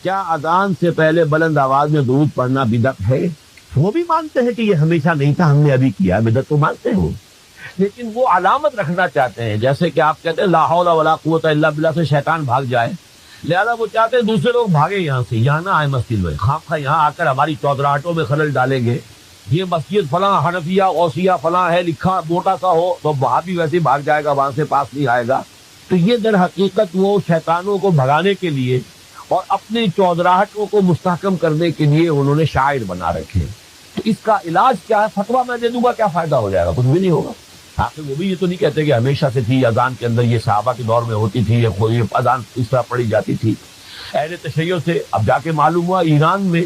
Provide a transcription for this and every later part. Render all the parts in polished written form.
کیا اذان سے پہلے بلند آواز میں درود پڑھنا بدعت ہے؟ وہ بھی مانتے ہیں کہ یہ ہمیشہ نہیں تھا، ہم نے ابھی کیا، بدعت تو مانتے ہیں وہ، لیکن وہ علامت رکھنا چاہتے ہیں، جیسے کہ آپ کہتے ہیں لا حول ولا قوت الا باللہ سے شیطان بھاگ جائے، لہذا وہ چاہتے ہیں دوسرے لوگ بھاگے یہاں سے، یہاں نہ آئے مسجد میں، خواہ یہاں آ کر ہماری چودراہٹوں میں خلل ڈالیں گے، یہ مسجد فلاں حنفیہ غوثیہ فلاں ہے لکھا موٹا سا ہو تو وہاں بھی ویسے ہی بھاگ جائے گا، وہاں سے پاس نہیں آئے گا۔ تو یہ در حقیقت وہ شیطانوں کو بھگانے کے لیے اور اپنی چودراہٹوں کو مستحکم کرنے کے لیے انہوں نے شاعر بنا رکھے۔ تو اس کا علاج کیا ہے؟ فتویٰ میں دے دوں گا، کیا فائدہ ہو جائے گا؟ کچھ بھی نہیں ہوگا۔ آخر وہ بھی یہ تو نہیں کہتے کہ ہمیشہ سے تھی اذان کے اندر، یہ صحابہ کے دور میں ہوتی تھی، یہ اذان اس طرح پڑھی جاتی تھی۔ اہل تشیع سے اب جا کے معلوم ہوا ایران میں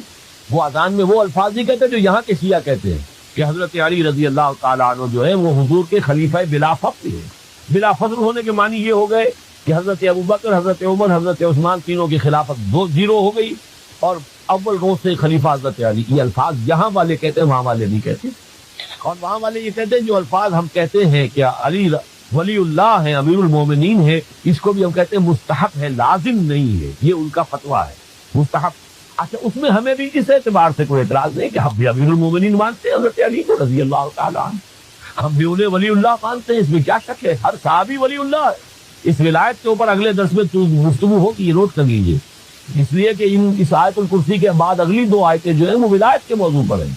وہ اذان میں وہ الفاظ نہیں کہتے جو یہاں کے شیعہ کہتے ہیں، کہ حضرت علی رضی اللہ تعالیٰ عنہ جو ہے وہ حضور کے خلیفہ بلا فخر ہیں۔ بلا فخر ہونے کے معنی یہ ہو گئے کہ حضرت ابوبکر، حضرت عمر، حضرت عثمان تینوں کی خلافت زیرو ہو گئی، اور اول روز سے خلیفہ حضرت علی۔ یہ الفاظ یہاں والے کہتے ہیں، وہاں والے نہیں کہتے، اور وہاں والے یہ کہتے ہیں جو الفاظ ہم کہتے ہیں کہ علی ولی اللہ ہیں، امیر المومنین ہیں، اس کو بھی ہم کہتے ہیں مستحب ہے، لازم نہیں ہے، یہ ان کا فتویٰ ہے مستحب۔ اچھا، اس میں ہمیں بھی اس اعتبار سے کوئی اعتراض نہیں کہ ہم بھی امیر المومنین مانتے ہیں حضرت علی کو رضی اللہ تعالیٰ عنہ، ہم بھی انہیں ولی اللہ مانتے ہیں، اس میں کیا شک ہے؟ ہر صحابی ولی اللہ ہے۔ اس ولایت کے اوپر اگلے درس میں گفتگو ہوگی، یہ نوٹ کر لیجیے، اس لیے کہ اس آیت الکرسی کے بعد اگلی دو آیتیں جو ہیں وہ ولایت کے موضوع پر ہیں۔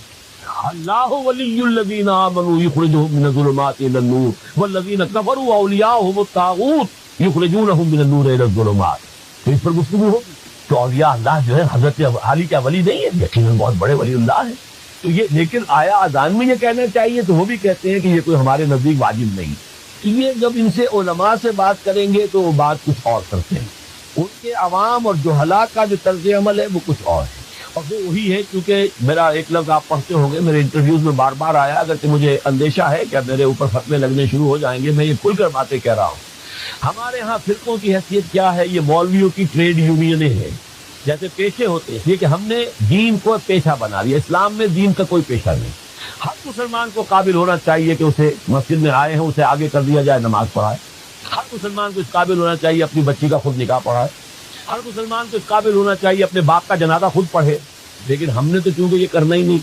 اللہ ولی الذین آمنوا یخرجهم من الظلمات الى النور والذین کفروا اولیاءهم الطاغوت یخرجونهم من النور الى الظلمات۔ تو اس پر گفتگو ہوگی۔ تو اولیاء اللہ جو ہے حضرت علی کیا ولی نہیں ہے؟ یقیناً بہت بڑے ولی اللہ ہیں۔ تو یہ لیکن آیا اذان میں یہ کہنا چاہیے؟ تو وہ بھی کہتے ہیں کہ یہ کوئی ہمارے نزدیک واجب نہیں۔ یہ جب ان سے علماء سے بات کریں گے تو وہ بات کچھ اور کرتے ہیں، ان کے عوام اور جہلاء کا جو طرز عمل ہے وہ کچھ اور ہے، اور وہ وہی ہے۔ کیونکہ میرا ایک لفظ آپ پڑھتے ہوں گے، میرے انٹرویوز میں بار بار آیا، اگرچہ مجھے اندیشہ ہے کہ میرے اوپر فتوے لگنے شروع ہو جائیں گے، میں یہ کھل کر باتیں کہہ رہا ہوں۔ ہمارے ہاں فرقوں کی حیثیت کیا ہے؟ یہ مولویوں کی ٹریڈ یونینیں ہیں، جیسے پیشے ہوتے ہیں، اس لیے کہ ہم نے دین کو پیشہ بنا لیا۔ اسلام میں دین کا کوئی پیشہ نہیں۔ ہر مسلمان کو قابل ہونا چاہیے کہ اسے مسجد میں آئے ہیں اسے آگے کر دیا جائے، نماز پڑھائے۔ ہر مسلمان کو اس قابل ہونا چاہیے اپنی بچی کا خود نکاح پڑھائے۔ ہر مسلمان کو اس قابل ہونا چاہیے اپنے باپ کا جنازہ خود پڑھے۔ لیکن ہم نے تو چونکہ یہ کرنا ہی نہیں،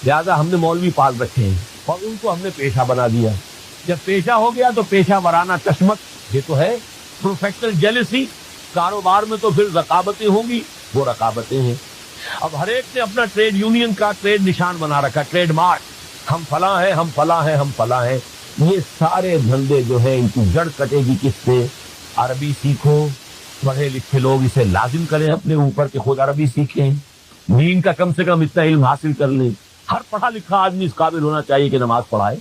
لہٰذا ہم نے مولوی پال رکھے ہیں اور ان کو ہم نے پیشہ بنا دیا۔ جب پیشہ ہو گیا تو پیشہ ورانہ کشمت، یہ تو ہے پروفیشنل جیلسی۔ کاروبار میں تو پھر رقابتیں ہوں گی، وہ رقابتیں ہیں۔ اب ہر ایک نے اپنا ٹریڈ یونین کا ٹریڈ نشان بنا رکھا، ٹریڈ مارک، ہم فلاں ہیں، ہم فلاں ہیں، ہم فلاں ہیں۔ یہ سارے دھندے جو ہیں ان کی جڑ کٹے گی کس سے؟ عربی سیکھو، پڑھے لکھے لوگ اسے لازم کریں اپنے اوپر کہ خود عربی سیکھیں، دین کا کم سے کم اتنا علم حاصل کر لیں۔ ہر پڑھا لکھا آدمی اس قابل ہونا چاہیے کہ نماز پڑھائے،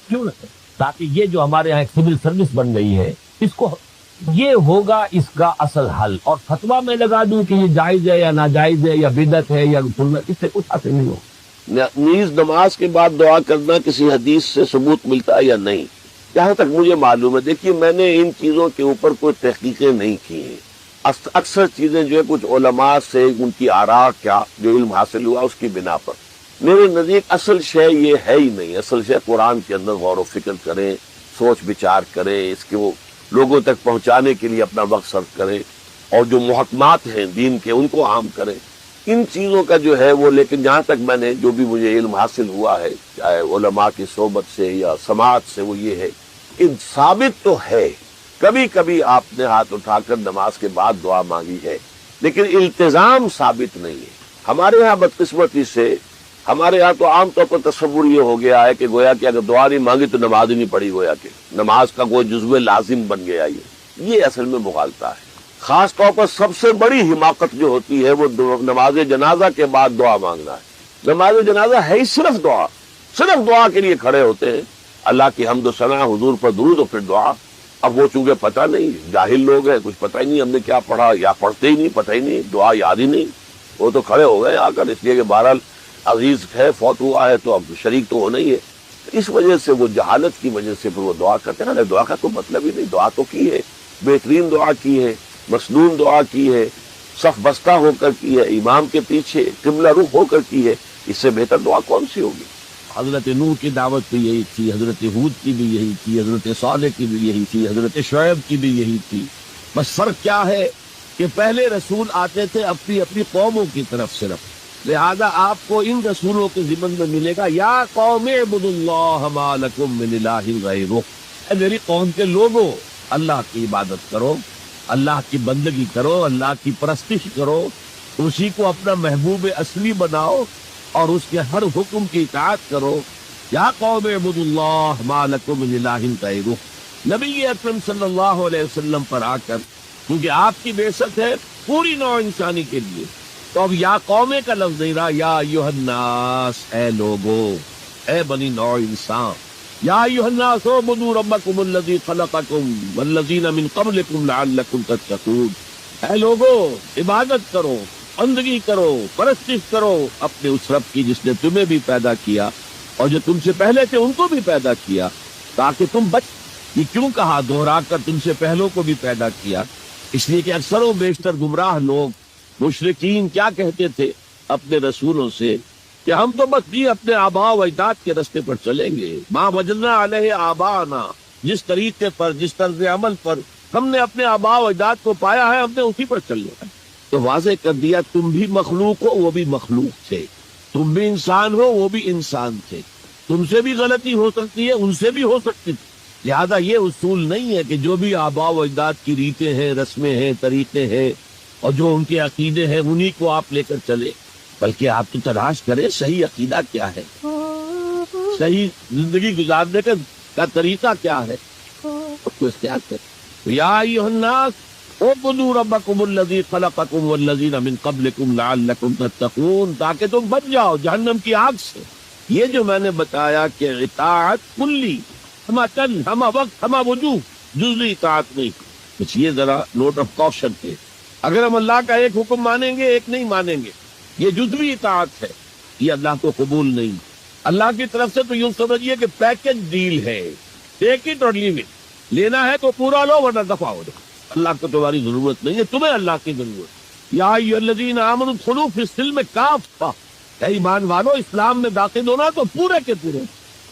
کیوں نہ؟ تاکہ یہ جو ہمارے یہاں ایک سول سروس بن گئی ہے، اس کو یہ ہوگا اس کا اصل حل۔ اور فتویٰ میں لگا دوں کہ یہ جائز ہے یا ناجائز ہے یا بدعت ہے یا سنت، اس سے کچھ حاصل نہیں ہوگا۔ نیز نماز کے بعد دعا کرنا کسی حدیث سے ثبوت ملتا ہے یا نہیں؟ جہاں تک مجھے معلوم ہے، دیکھیے میں نے ان چیزوں کے اوپر کوئی تحقیقیں نہیں کی ہیں۔ اکثر چیزیں جو ہے کچھ علماء سے ان کی آراء کیا جو علم حاصل ہوا اس کی بنا پر، میرے نزدیک اصل شے یہ ہے ہی نہیں۔ اصل شے قرآن کے اندر غور و فکر کریں، سوچ بچار کریں، اس کے وہ لوگوں تک پہنچانے کے لیے اپنا وقت صرف کریں، اور جو محکمات ہیں دین کے ان کو عام کریں۔ ان چیزوں کا جو ہے وہ، لیکن جہاں تک میں نے جو بھی مجھے علم حاصل ہوا ہے، چاہے علماء کی صحبت سے یا سماعت سے، وہ یہ ہے کہ ثابت تو ہے کبھی کبھی آپ نے ہاتھ اٹھا کر نماز کے بعد دعا مانگی ہے، لیکن التزام ثابت نہیں ہے۔ ہمارے ہاں بدقسمتی سے، ہمارے ہاں تو عام طور پر تصور یہ ہو گیا ہے کہ گویا کہ اگر دعا نہیں مانگی تو نماز ہی نہیں پڑھی، گویا کہ نماز کا کوئی جزو لازم بن گیا۔ یہ اصل میں مغالطہ ہے۔ خاص طور پر سب سے بڑی حماقت جو ہوتی ہے وہ نماز جنازہ کے بعد دعا مانگنا ہے۔ نماز جنازہ ہے ہی صرف دعا، صرف دعا کے لیے کھڑے ہوتے ہیں، اللہ کی حمد و ثنا، حضور پر درود اور پھر دعا۔ اب وہ چونکہ پتہ نہیں، جاہل لوگ ہیں، کچھ پتہ ہی نہیں ہم نے کیا پڑھا، یا پڑھتے ہی نہیں، پتہ ہی نہیں، دعا یاد ہی نہیں، وہ تو کھڑے ہو گئے آ کر، اس لیے کہ بہرحال عزیز ہے، فوت ہوا ہے تو اب شریک تو ہونا ہی ہے۔ اس وجہ سے وہ جہالت کی وجہ سے پھر وہ دعا کرتے ہیں نا۔ دعا کا تو مطلب ہی نہیں، دعا تو کی ہے، بہترین دعا کی ہے، مسنون دعا کی ہے، صف بستہ ہو کر کی ہے، امام کے پیچھے قبلہ رخ ہو کر کی ہے، اس سے بہتر دعا کون سی ہوگی؟ حضرت نوح کی دعوت بھی یہی تھی، حضرت ہود کی بھی یہی تھی، حضرت صالح کی بھی یہی تھی، حضرت شعیب کی بھی یہی تھی۔ بس فرق کیا ہے کہ پہلے رسول آتے تھے اپنی اپنی قوموں کی طرف صرف، لہذا آپ کو ان رسولوں کے ضمن میں ملے گا یا قوم اعبدوا اللہ ما لکم من الہ غیرہ، اے میری قوم کے لوگوں اللہ کی عبادت کرو، اللہ کی بندگی کرو، اللہ کی پرستش کرو، اسی کو اپنا محبوب اصلی بناؤ اور اس کے ہر حکم کی اطاعت کرو۔ یا قوم اعبدوا اللہ ما لکم من الہ غیرہ، نبی اکرم صلی اللہ علیہ وسلم پر آ کر، کیونکہ آپ کی بعثت ہے پوری نوع انسانی کے لیے، تو اب یا قومے کا لفظ نہیں رہا، یا ایھا الناس، اے لوگو، اے بنی نوع انسان، یا ایھا الناس اعبدوا ربکم الذی خلقکم والذین من قبلکم لعلکم تتقون، اے لوگو عبادت کرو، بندگی کرو، پرستش کرو اپنے اس رب کی جس نے تمہیں بھی پیدا کیا اور جو تم سے پہلے تھے ان کو بھی پیدا کیا تاکہ تم بچ۔ یہ کیوں کہا دوہرا کر تم سے پہلوں کو بھی پیدا کیا؟ اس لیے کہ اکثر و بیشتر گمراہ لوگ مشرکین کیا کہتے تھے اپنے رسولوں سے کہ ہم تو بس بھی اپنے آباء و اجداد کے راستے پر چلیں گے، ما وجدنا علیہ آباءنا، جس طریقے پر جس طرز عمل پر ہم نے اپنے آباء و اجداد کو پایا ہے ہم نے اسی پر چلنا ہے۔ تو واضح کر دیا تم بھی مخلوق ہو وہ بھی مخلوق تھے، تم بھی انسان ہو وہ بھی انسان تھے، تم سے بھی غلطی ہو سکتی ہے ان سے بھی ہو سکتی تھی، لہذا یہ اصول نہیں ہے کہ جو بھی آباء و اجداد کی ریتیں ہیں، رسمیں ہیں، طریقے ہیں اور جو ان کے عقیدے ہیں انہی کو آپ لے کر چلے، بلکہ آپ تو تلاش کریں صحیح عقیدہ کیا ہے، صحیح زندگی گزارنے کا طریقہ کیا ہے، اس کو اختیار کریں۔ یا ایھا الناس اعبدوا ربکم الذی خلقکم والذین من قبلکم لعلکم تتقون، تاکہ تم بچ جاؤ جہنم کی آگ سے۔ یہ جو میں نے بتایا کہ اطاعت کلی، ہما چل، ہما وقت، ہما وجوہ، جزوی اطاعت نہیں، بس یہ ذرا نوٹ آف کوشن ہے۔ اگر ہم اللہ کا ایک حکم مانیں گے ایک نہیں مانیں گے، یہ جزوی اطاعت ہے، یہ اللہ کو قبول نہیں۔ اللہ کی طرف سے تو یوں سمجھیے کہ پیکج ڈیل ہے، ٹیک اٹ اور لیو اٹ، لینا ہے تو پورا لو ورنہ دفع ہو جاؤ، اللہ کو تمہاری ضرورت نہیں ہے، تمہیں اللہ کی ضرورت۔ یا ایھا الذین آمنوا ادخلوا فی السلم کافۃ، اے ایمان والو اسلام میں داخل ہونا تو پورے کے پورے،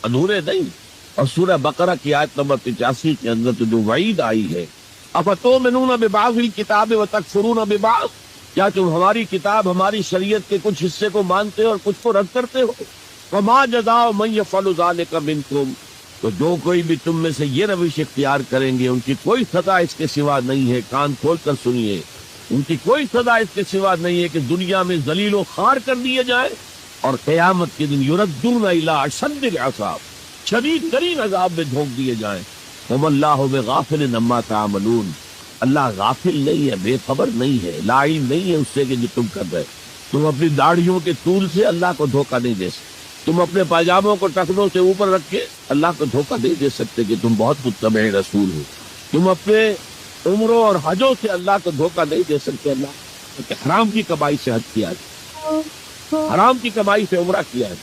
ادھورے نہیں۔ اور سورہ بقرہ کی آیت نمبر 85 کے اندر تو جو وعید آئی ہے، افتؤمنون ببعض الکتاب وتکفرون ببعض، کیا تم ہماری کتاب ہماری شریعت کے کچھ حصے کو مانتے ہو اور کچھ کو رد کرتے ہو؟ وما جزاء من یفعل ذلک منکم، تو جو کوئی بھی تم میں سے یہ روش اختیار کریں گے ان کی کوئی سزا اس کے سوا نہیں ہے، کان کھول کر سنیے، ان کی کوئی سزا اس کے سوا نہیں ہے کہ دنیا میں ذلیل و خوار کر دیے جائیں اور قیامت کے دن یردون الی اشد العذاب، شدید ترین عذاب میں جھونک دیے جائیں۔ وما اللہ بغافل عما تعملون، اللہ غافل نہیں ہے، بے خبر نہیں ہے، لا علم نہیں ہے اس سے کہ جو تم کر رہے۔ تم اپنی داڑھیوں کے طول سے اللہ کو دھوکہ نہیں دے سکتے، تم اپنے پاجاموں کو ٹخنوں سے اوپر رکھ کے اللہ کو دھوکہ نہیں دے سکتے کہ تم بہت متبع رسول ہو، تم اپنے عمروں اور حجوں سے اللہ کو دھوکہ نہیں دے سکتے، اللہ کہ حرام کی کمائی سے حج کیا ہے، حرام کی کمائی سے عمرہ کیا ہے۔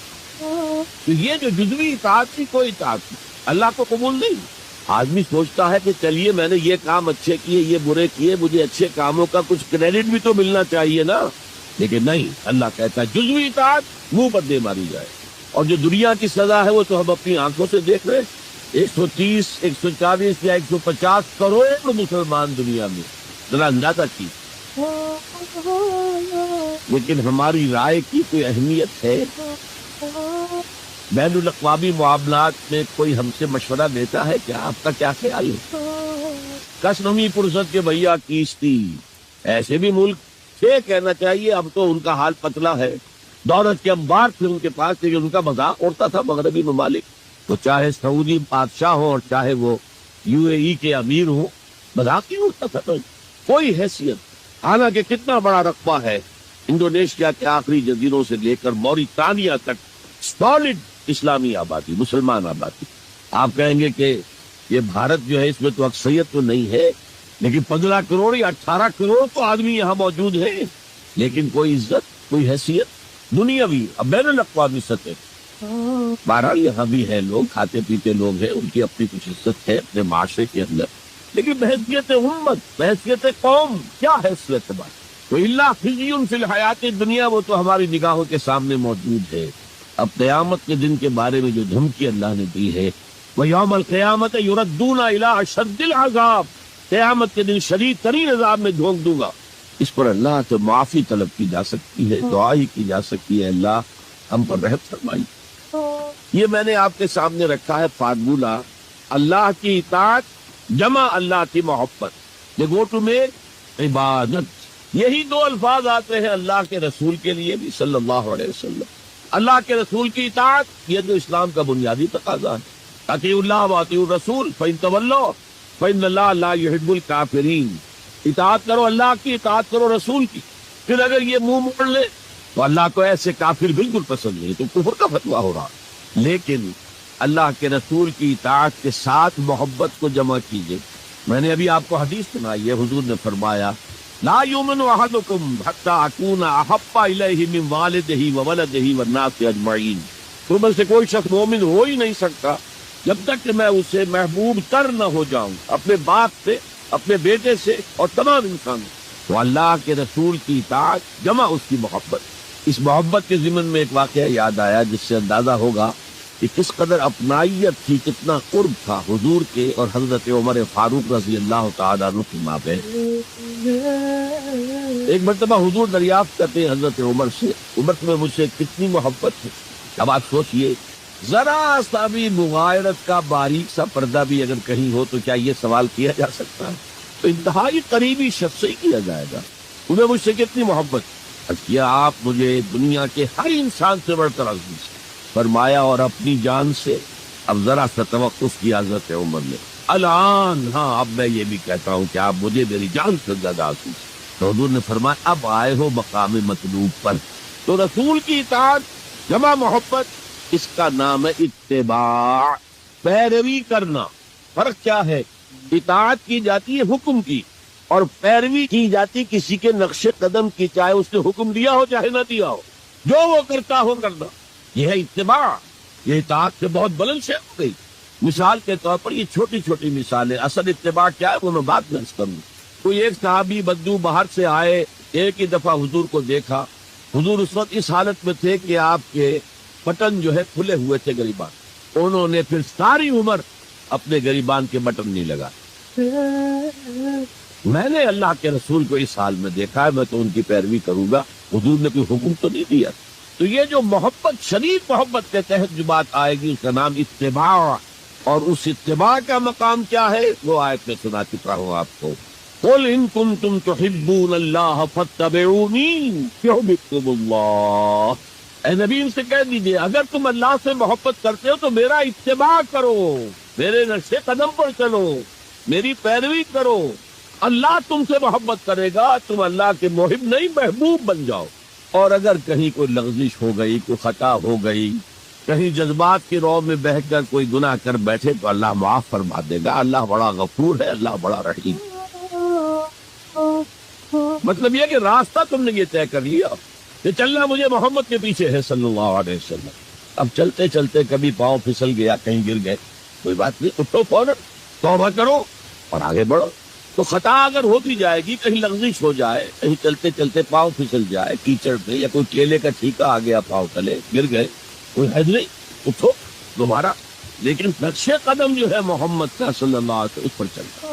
تو یہ جو جزوی اطاعت کی کوئی اطاعت نہیں، اللہ کو قبول نہیں۔ آدمی سوچتا ہے کہ چلیے میں نے یہ کام اچھے کیے یہ برے کیے، مجھے اچھے کاموں کا کچھ کریڈٹ بھی تو ملنا چاہیے نا، لیکن نہیں، اللہ کہتا ہے جزوی اطاعت منہ پر دے ماری جائے۔ اور جو دنیا کی سزا ہے وہ تو ہم اپنی آنکھوں سے دیکھ رہے ہیں، 130 140 یا 150 کروڑ مسلمان دنیا میں، ذرا اندازہ کی، لیکن ہماری رائے کی کوئی اہمیت ہے؟ بین الاقوامی معاملات میں کوئی ہم سے مشورہ دیتا ہے کہ آپ کا کیا خیال ہے؟ کس نمی پرست کے بھیا کیستی، ایسے بھی ملک سے کہنا چاہیے اب تو ان کا حال پتلا ہے، دولت کے انبار تھے ان کے پاس، لیکن ان کا مذاق اڑتا تھا مغربی ممالک، تو چاہے سعودی بادشاہ ہو اور چاہے وہ UAE کے امیر ہوں، مذاق ہی اڑتا تھا، کوئی حیثیت۔ حالانکہ کتنا بڑا رقبہ ہے انڈونیشیا کے آخری جزیروں سے لے کر موریتانیہ تک، سالڈ اسلامی آبادی، مسلمان آبادی۔ آپ کہیں گے کہ یہ بھارت جو ہے اس میں تو اکثریت تو نہیں ہے، لیکن 15 کروڑ یا 18 کروڑ تو آدمی یہاں موجود ہیں، لیکن کوئی عزت کوئی حیثیت دنیاوی اب بین الاقوامی سطح۔ بہرحال یہاں بھی ہے لوگ کھاتے پیتے لوگ ہیں، ان کی اپنی کچھ عزت ہے اپنے معاشرے کے اندر، لیکن بحیثیت امت، بحیثیت قوم کیا حیثیت ہے بات؟ تو اللہ خزی فی الحیات دنیا، وہ تو ہماری نگاہوں کے سامنے موجود ہے۔ اب قیامت کے دن کے بارے میں جو دھمکی اللہ نے دی ہے، وہ یوم القیامت یردون الی اشد العذاب، قیامت کے دن شدید ترین عذاب میں جھونک دوں گا۔ اس پر اللہ سے معافی طلب کی جا سکتی ہے، دعا ہی کی جا سکتی ہے، اللہ ہم پر رحم فرمائی۔ یہ میں نے آپ کے سامنے رکھا ہے فارمولہ، اللہ کی اطاعت جمع اللہ کی محبت، دے گو ٹو میک عبادت۔ یہی دو الفاظ آتے ہیں اللہ کے رسول کے لیے بھی صلی اللہ علیہ وسلم۔ اللہ کے رسول کی اطاعت یہ تو اسلام کا بنیادی تقاضا ہے، اطیعوا اللہ واطیعوا الرسول فإن تولوا فإن اللہ لا يحب الکافرین۔ اطاعت کرو اللہ کی، اطاعت کرو رسول کی، پھر اگر یہ منہ موڑ لے تو اللہ کو ایسے کافر بالکل پسند نہیں، تو کفر کا فتویٰ ہو رہا۔ لیکن اللہ کے رسول کی اطاعت کے ساتھ محبت کو جمع کیجئے۔ میں نے ابھی آپ کو حدیث سنائی ہے، حضور نے فرمایا لا یؤمن احدکم حتی اکون احب الیہ من والدہ وولدہ والناس اجمعین۔ تم میں سے کوئی شخص مومن ہو ہی نہیں سکتا جب تک کہ میں اسے محبوب تر نہ ہو جاؤں، اپنے باپ سے، اپنے بیٹے سے اور تمام انسانوں۔ تو اللہ کے رسول کی اطاعت جمع اس کی محبت۔ اس محبت کے ضمن میں ایک واقعہ یاد آیا جس سے اندازہ ہوگا کہ کس قدر اپنائیت تھی، کتنا قرب تھا حضور کے اور حضرت عمر فاروق رضی اللہ تعالیٰ عنہ کی مابین۔ ایک مرتبہ حضور دریافت کرتے ہیں حضرت عمر سے، عمر تمہیں مجھ سے کتنی محبت ہے؟ اب آپ سوچئے، ذرا سا بھی مغایرت کا باریک سا پردہ بھی اگر کہیں ہو تو کیا یہ سوال کیا جا سکتا ہے؟ تو انتہائی قریبی شخص سے ہی کیا جائے گا، تمہیں مجھ سے کتنی محبت؟ کیا آپ مجھے دنیا کے ہر انسان سے بڑھ کر عزیز ہیں۔ فرمایا اور اپنی جان سے۔ اب ذرا سا توقف کیا حضرت عمر نے، الان ہاں اب میں یہ بھی کہتا ہوں کہ آپ مجھے میری جان سے زیادہ عزیز ہیں۔ تو حضور نے فرمایا اب آئے ہو مقام مطلوب پر۔ تو رسول کی اطاعت جمع محبت، اس کا نام ہے اتباع، پیروی کرنا۔ فرق کیا ہے؟ اطاعت کی جاتی ہے حکم کی، اور پیروی کی جاتی کسی کے نقش قدم کی، چاہے اس نے حکم دیا ہو چاہے نہ دیا ہو، جو وہ کرتا ہو کرنا۔ یہ ہے اتباع۔ یہ اطاعت سے بہت بلند شے ہو گئی۔ مثال کے طور پر یہ چھوٹی چھوٹی مثالیں، اصل اتباع کیا ہے وہ میں بات میں کروں۔ کوئی ایک صحابی بدو باہر سے آئے، ایک ہی دفعہ حضور کو دیکھا، حضور اس وقت اس حالت میں تھے کہ آپ کے بٹن جو ہے کھلے ہوئے تھے گریبان، انہوں نے پھر ساری عمر اپنے گریبان کے بٹن نہیں لگا۔ میں نے اللہ کے رسول کو اس حال میں دیکھا ہے، میں تو ان کی پیروی کروں گا، حضور نے کوئی حکم تو نہیں دیا۔ تو یہ جو محبت، شدید محبت کے تحت جو بات آئے گی اس کا نام اتباع، اور اس اتباع کا مقام کیا ہے وہ آیت میں سنا چکا ہوں آپ کو۔ قل ان کنتم تحبون اللہ فاتبعونی یحببکم اللہ۔ اے نبی ان سے کہہ دیجئے اگر تم اللہ سے محبت کرتے ہو تو میرا اتباع کرو، میرے نقش قدم پر چلو، میری پیروی کرو، اللہ تم سے محبت کرے گا، تم اللہ کے محب نہیں محبوب بن جاؤ۔ اور اگر کہیں کوئی لغزش ہو گئی، کوئی خطا ہو گئی، کہیں جذبات کی رو میں بہہ کر کوئی گناہ کر بیٹھے تو اللہ معاف فرما دے گا۔ اللہ بڑا غفور ہے، اللہ بڑا رحیم۔ مطلب یہ کہ راستہ تم نے یہ طے کر لیا کہ چلنا مجھے محمد کے پیچھے ہے صلی اللہ علیہ وسلم۔ اب چلتے چلتے کبھی پاؤں پھسل گیا، کہیں گر گئے، کوئی بات نہیں، اٹھو فوراً، توبہ کرو اور آگے بڑھو۔ تو خطا اگر ہوتی جائے گی، کہیں لغزش ہو جائے، کہیں چلتے چلتے پاؤں پھسل جائے کیچڑ میں، یا کوئی کیلے کا چھیکا آ گیا پاؤں تلے، گر گئے، کوئی حد نہیں، اٹھو دوبارہ۔ لیکن نقش قدم جو ہے محمد کا صلی اللہ علیہ وسلم اس پر چلتا۔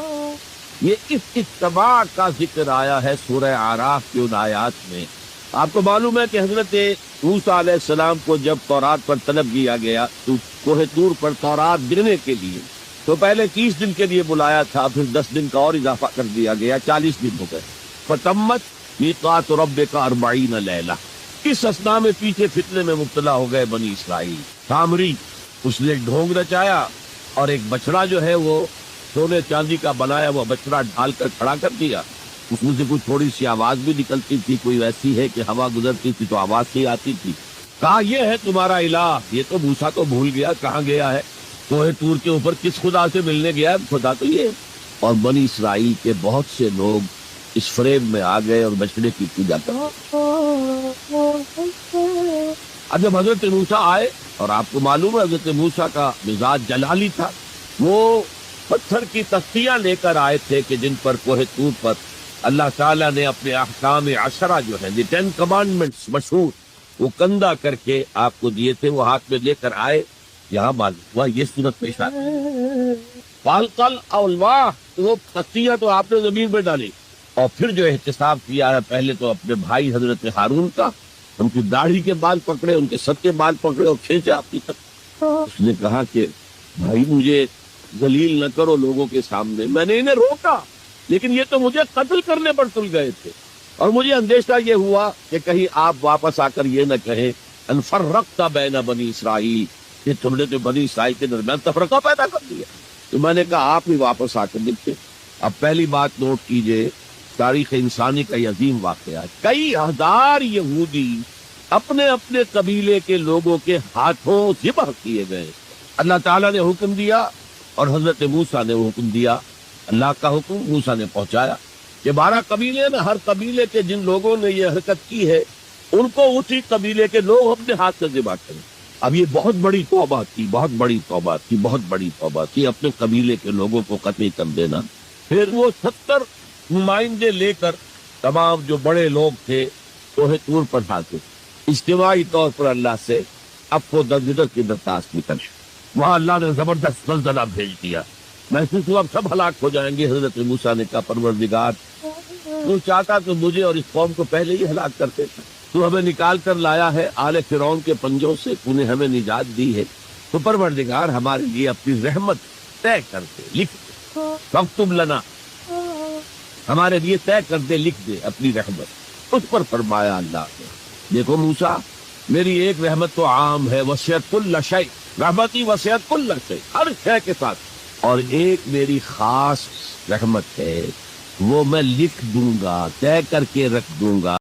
یہ اس اتباع کا ذکر آیا ہے سورہ اعراف کی ان آیات میں۔ آپ کو معلوم ہے کہ حضرت موسیٰ علیہ السلام کو جب تورات پر طلب کیا گیا تو کوہ طور پر تورات دینے کے لیے، تو پہلے 30 دن کے لیے بلایا تھا، پھر 10 دن کا اور اضافہ کر دیا گیا، 40 دن ہو گئے۔ فَتَمَّتْ مِيقَاتُ رَبِّكَ 40 لَيْلَةً۔ اس اسنا میں پیچھے فتنے میں مبتلا ہو گئے بنی اسرائیل۔ سامری اس نے ایک ڈھونگ رچایا اور ایک بچڑا جو ہے وہ سونے چاندی کا بنایا ہوا بچڑا ڈھال کر کھڑا کر دیا۔ اس میں سے کچھ تھوڑی سی آواز بھی نکلتی تھی، کوئی ایسی ہے کہ ہوا گزرتی تھی تو آواز ہی آتی تھی۔ کہا یہ ہے تمہارا الہ۔ یہ تو موسیٰ تو بھول گیا کہاں گیا ہے، کوہ طور کے اوپر کس خدا سے ملنے گیا ہے، خدا تو یہ ہے۔ اور بنی اسرائیل کے بہت سے لوگ اس فریب میں آ گئے اور بچڑے کی پوجا کرتے۔ اب جب حضرت موسیٰ آئے، اور آپ کو معلوم ہے حضرت موسیٰ کا مزاج جلالی تھا، وہ پتھر کی تختیاں لے کر آئے تھے کہ جن پر کوہ طور پر اللہ تعالیٰ نے اپنے احکام 10 جو ہیں، 10 کمانڈمنٹس مشہور، وہ کندہ کر کے آپ کو دیے تھے، وہ ہاتھ میں لے کر آئے۔ یہاں معلوم ہوا یہ صورت پیش آتی ہے۔ فالقل الواح، وہ تختیاں تو آپ نے زمین پہ ڈالی، اور پھر جو احتساب کیا ہے پہلے تو اپنے بھائی حضرت ہارون کا، ان کی داڑھی کے بال پکڑے، ان کے سر کے بال پکڑے اور کھینچا اپنی طرف۔ اس نے کہا کہ بھائی مجھے ذلیل نہ کرو لوگوں کے سامنے، میں نے انہیں روکا لیکن یہ تو مجھے قتل کرنے پر تل گئے تھے، اور مجھے اندیشہ یہ ہوا کہ کہیں آپ واپس آ کر یہ نہ کہیں ان فرقت بین بنی اسرائیل، کہ تم نے تو بنی اسرائیل کے درمیان تفرقہ پیدا کر دیا۔ تو میں نے کہا آپ ہی واپس آ کر دیکھیں۔ اب پہلی بات نوٹ کیجئے، تاریخ انسانی کا یہ عظیم واقعہ ہے، کئی ہزار یہودی اپنے اپنے قبیلے کے لوگوں کے ہاتھوں ذبح کیے گئے۔ اللہ تعالیٰ نے حکم دیا اور حضرت موسیٰ نے حکم دیا، اللہ کا حکم موسیٰ نے پہنچایا کہ 12 قبیلے میں ہر قبیلے کے جن لوگوں نے یہ حرکت کی ہے ان کو اسی قبیلے کے لوگ اپنے ہاتھ سے ذبح کریں۔ اب یہ بہت بڑی توبہ تھی، بہت بڑی توبہ تھی، بہت بڑی توبہ تھی، اپنے قبیلے کے لوگوں کو قتل کر دینا۔ پھر وہ 70 نمائندے لے کر تمام جو بڑے لوگ تھے کوہ طور پر جاتے، اجتماعی طور پر اللہ سے عفو و درگزر کی درخواست کی کر، وہاں اللہ نے زبردست زلزلہ بھیج دیا، محسوس ہوا اب سب ہلاک ہو جائیں گے۔ حضرت موسیٰ نے کہا پروردگار تو چاہتا تو مجھے اور اس قوم کو پہلے ہی ہلاک کرتے تھے، تو ہمیں نکال کر لایا ہے آل فرعون کے پنجوں سے، تو نے ہمیں نجات دی ہے، تو پروردگار ہمارے لیے اپنی رحمت طے کر دے، لکھ دے، فاکتب لنا، ہمارے لیے طے کر دے، لکھ دے اپنی رحمت۔ اس پر فرمایا اللہ نے دیکھو موسیٰ میری ایک رحمت تو عام ہے، وسعت کل شیء، رحمتی وسعت کل شیء، ہر شے کے ساتھ، اور ایک میری خاص رحمت ہے وہ میں لکھ دوں گا، طے کر کے رکھ دوں گا۔